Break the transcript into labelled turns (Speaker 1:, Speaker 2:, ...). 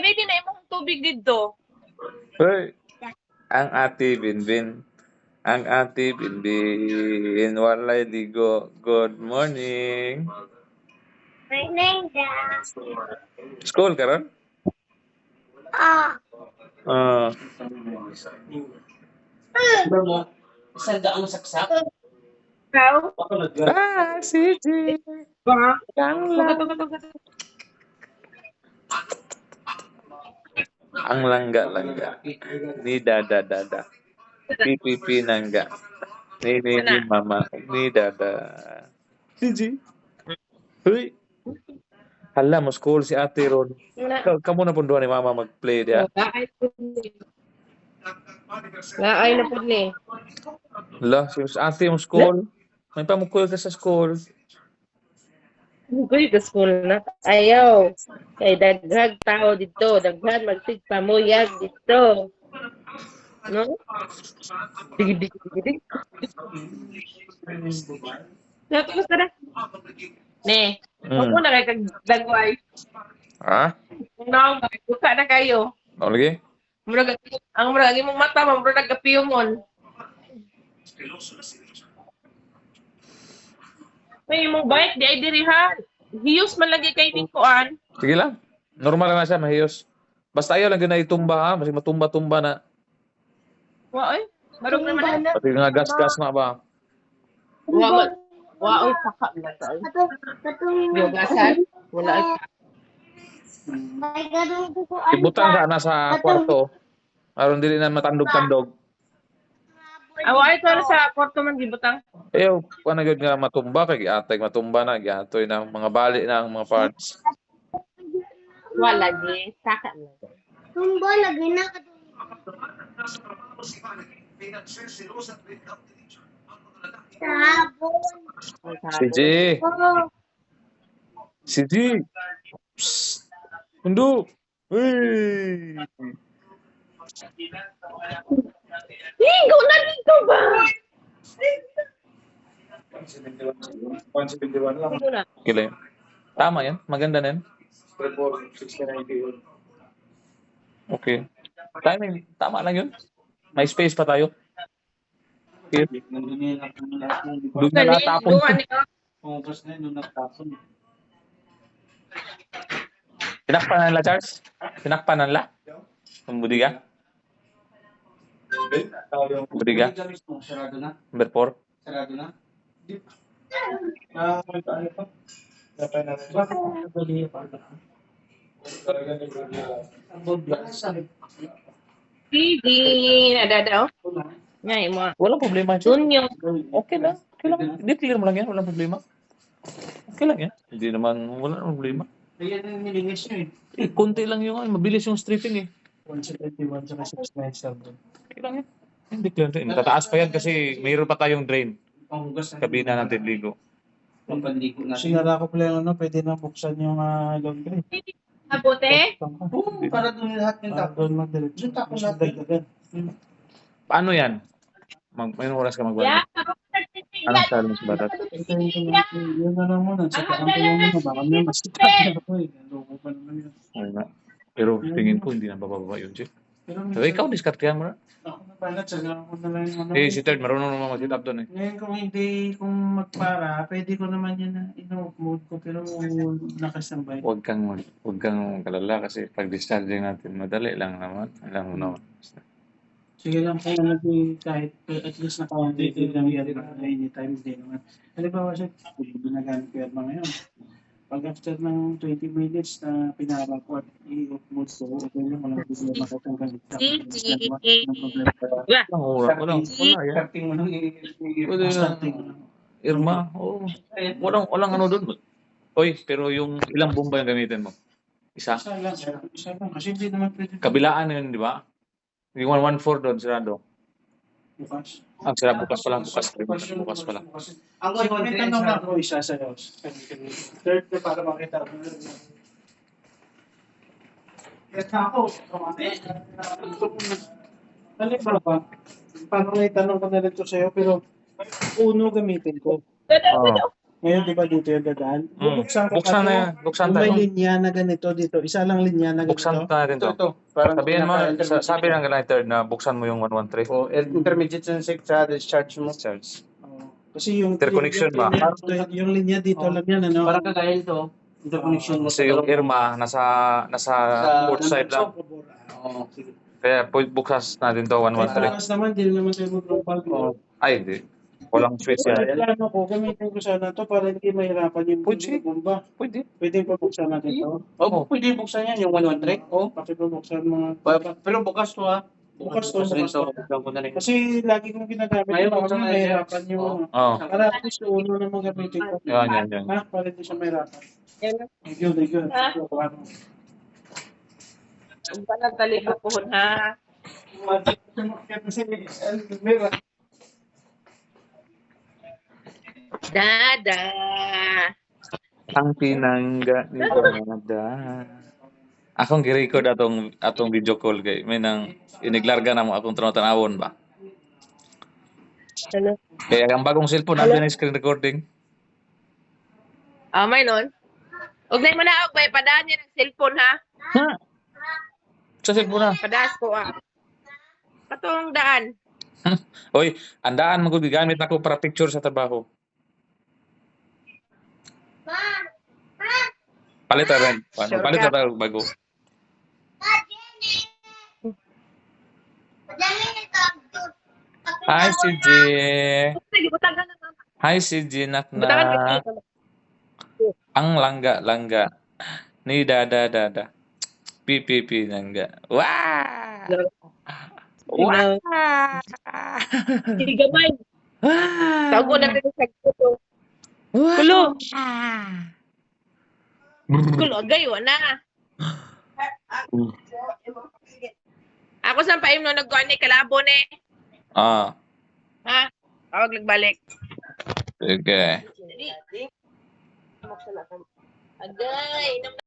Speaker 1: ready na imong tubig dito.
Speaker 2: Hoy, ang ate Binbin. Ang ate Binbin. Walay ligo. Good morning. School ka ron? Ah.
Speaker 3: Isang daang saksak.
Speaker 1: Ikaw?
Speaker 2: Si G. Ang langga. Ni dada. Pipi nangga. Ni mama. Ni dada. Si G. Hoy. Hala mo school si ate ron. Kamu na punduan ni mama mag-play dia.
Speaker 1: Naay na po ni.
Speaker 2: Hala, si ate yung school. May pamukul ka sa school.
Speaker 1: Uy, ka school na. Ayaw. Kay daghag tao dito. Daghag magsigpamuyag dito. No? Dig. Tapos na. Ne. Ako na kay kagdagway.
Speaker 2: Ha?
Speaker 1: No, buka na kayo.
Speaker 2: Ano lagi?
Speaker 1: Ang murag imong mata mo murag nagapiyomon. May imong bike di ay diri ha. Hiyos man lagi kay tingkuan.
Speaker 2: Sige lang. Normal na siya, mahiyos. Basta ayaw lang yun na itumba ha. Kasi matumba-tumba na.
Speaker 1: Wa oy. Barog naman na.
Speaker 2: Pati nga gas-gas na ba?
Speaker 1: Wa oy saka na ta. Yogasan. Wala ay.
Speaker 2: Ibutan ka na sa kwarto. Aron dili na matandog-tandog.
Speaker 1: Awa ito sa kwarto man gibutang.
Speaker 2: Ayaw, paano yun nga matumba? Kaya giatay matumba na. Giatoy na mga bali na ang mga parts.
Speaker 1: Wala gi saka na.
Speaker 4: Tumbo lagi na
Speaker 2: Si G. Si G. Psst. Mundo. Uy.
Speaker 1: Ligo na dito ba? Ligo na.
Speaker 2: Kila yun. Tama yan. Maganda na yan. Okay. Timing. Tama lang yun. May space pa tayo. Okay. Doon na natapon. Tinakpan na nila, Charles? Tinakpan na nila? Ang budiga? Budiga?
Speaker 3: Sarado na.
Speaker 2: Number 4?
Speaker 3: Sarado na.
Speaker 1: Sige, nadadaw. Ngay mo.
Speaker 2: Walang problema, Charles.
Speaker 1: Tunyo.
Speaker 2: Okay na. Okay lang. Di-clear mo lang yan. Walang problema. Okay lang yan. Hindi naman, wala problema.
Speaker 3: Kaya yung nilinis nyo
Speaker 2: Kunti lang yung, mabilis yung stripping eh.
Speaker 3: 171 saka 697.
Speaker 2: Okay lang yan. Hindi clear rin. Tataas pa yan kasi mayroon pa tayong drain.
Speaker 3: Panghugas na.
Speaker 2: Kabina natin ligo.
Speaker 3: Pampanligo natin.
Speaker 5: Sinara ko pala yung pwede na buksan yung laundry.
Speaker 1: Abote?
Speaker 3: Para doon lahat ng tapo.
Speaker 5: Doon mag-diretso.
Speaker 3: Yung tapo
Speaker 5: Mas
Speaker 3: natin.
Speaker 5: dagdagan.
Speaker 2: Paano yan? May oras ka magbalik.
Speaker 1: Yeah.
Speaker 2: Anong challenge ba ito?
Speaker 5: Ito yun na lang muna. Sa kaan ko lang muna. Baka may masitap na ako eh. Loko pa naman yun.
Speaker 2: Oo nga. Pero tingin ko hindi na bababa yun, Chief.
Speaker 5: Pero
Speaker 2: So, ikaw, diskartehan mo na.
Speaker 5: ako na pala. Tsagaan ko na lang yung ano.
Speaker 2: Eh, si Third, marunong naman mag-sit up doon eh.
Speaker 5: Ngayon kung magpara, pwede ko naman yun na ino-upload ko. Pero nakasambay.
Speaker 2: Huwag kang kalala kasi pag discharging natin, madali lang naman. Alam mo naman.
Speaker 5: Sige lang kung kahit at least naka-180 lang yan na anytime din naman. Halimbawa siya, ginagamit ko yan ngayon. Pag after ng 20 minutes na pinara ko at i-upload ko, okay lang, walang problema ko kung ganit.
Speaker 2: Walang yan.
Speaker 3: Starting mo nung
Speaker 2: Pwede na. Irma, oo. Walang ano doon. Oy, pero yung ilang bomba yung gamitin mo? Isa?
Speaker 5: Isa lang, kasi hindi naman pwede.
Speaker 2: Kabilaan yun, di ba? Yung 114 doon, sirado.
Speaker 5: Bukas.
Speaker 2: Ang sira bukas pa lang. Bukas pa lang.
Speaker 3: Ang
Speaker 5: May tanong lang ako isa sa'yo. Third na para makita mo. Kaya ako, halimbawa, parang may tanong ko na rin to sa'yo, pero uno gamitin ko.
Speaker 2: Oh.
Speaker 5: Ngayon, di ba dito yung dadaan? Bubuksan ko
Speaker 2: Buksan
Speaker 5: pa
Speaker 2: na
Speaker 5: to.
Speaker 2: yan. Buksan
Speaker 5: Yung may
Speaker 2: tayo.
Speaker 5: linya na ganito dito. Isa lang linya na
Speaker 2: Buksan
Speaker 5: ganito.
Speaker 2: natin to.
Speaker 3: Ito. Parang
Speaker 2: Sabihin mo,
Speaker 3: pinaka-intermediate.
Speaker 2: sabi ng lighter na buksan mo yung 113.
Speaker 3: O, intermediate sa discharge mo.
Speaker 2: Discharge.
Speaker 5: Oo. Kasi yung
Speaker 2: Interconnection ba?
Speaker 5: yung linya dito lang yan, ano?
Speaker 3: Parang kagaya ito. Interconnection mo
Speaker 2: Kasi yung Irma, nasa port side lang.
Speaker 3: Oo, sige.
Speaker 2: Kaya bukas natin to,
Speaker 5: Kahit
Speaker 2: 113.
Speaker 5: bukas naman, di naman tayo mag-global.
Speaker 3: Oo.
Speaker 2: Ay, hindi. Walang switch
Speaker 5: Kaya
Speaker 2: yan.
Speaker 5: plano ko, gamitin ko sana to para hindi mahirapan yung
Speaker 2: Pwede.
Speaker 5: bomba.
Speaker 2: Pwede.
Speaker 5: Pwede pa buksan natin to.
Speaker 3: Oh, pwede buksan yan, yung 113. Oh.
Speaker 5: Pakipabuksan mga...
Speaker 3: Pero bukas to ha.
Speaker 5: Bukas to,
Speaker 3: Bukas rin
Speaker 5: bukas
Speaker 3: to.
Speaker 5: to.
Speaker 3: Buksan ko na rin.
Speaker 5: Kasi lagi kong ginagamit
Speaker 3: Ngayon,
Speaker 5: ito kasi
Speaker 3: buksan na
Speaker 5: mahirapan yung
Speaker 3: Oo.
Speaker 5: ano.
Speaker 2: Oo.
Speaker 5: Para at least yung uno naman gamitin ko.
Speaker 2: Yan.
Speaker 5: Ha? Para hindi siya mahirapan.
Speaker 1: Yan.
Speaker 5: Thank you, thank you.
Speaker 1: Ha? Huwag ka nang talipapon, ha?
Speaker 5: Kasi, meron.
Speaker 1: Dada.
Speaker 2: Ang pinangga ni Dada. Akong gi-record atong video call kay may nang iniglarga na mo akong tanaw-tanawon ba.
Speaker 1: Ano?
Speaker 2: Kaya ang bagong cellphone nandiyan ang screen recording.
Speaker 1: May nun. Huwag na mo na ako, bay. Padaan niya ng cellphone, ha?
Speaker 2: Sa cellphone na.
Speaker 1: Padaas ko, Katong daan.
Speaker 2: Oy, andaan mo gigamit ako para picture sa trabaho. Palit rin.
Speaker 1: Sure
Speaker 2: Palit
Speaker 1: ka?
Speaker 2: na bago. Hi, CJ.
Speaker 1: Sige, butagan na mama.
Speaker 2: Hi, CJ. Nak
Speaker 1: Butagan
Speaker 2: na.
Speaker 1: ka.
Speaker 2: Ang langga. Ni Dada. Pipi nangga. Wah! Wah!
Speaker 1: Sige, gamay.
Speaker 2: Wah!
Speaker 1: Tago na rin sa kulo.
Speaker 2: Wah!
Speaker 1: Kulo. Kulo, agayo na. Ako sa paim no nagkuhan ni kalabo ni.
Speaker 2: Ah,
Speaker 1: Ha? Tawag nagbalik.
Speaker 2: sige.
Speaker 1: Agay,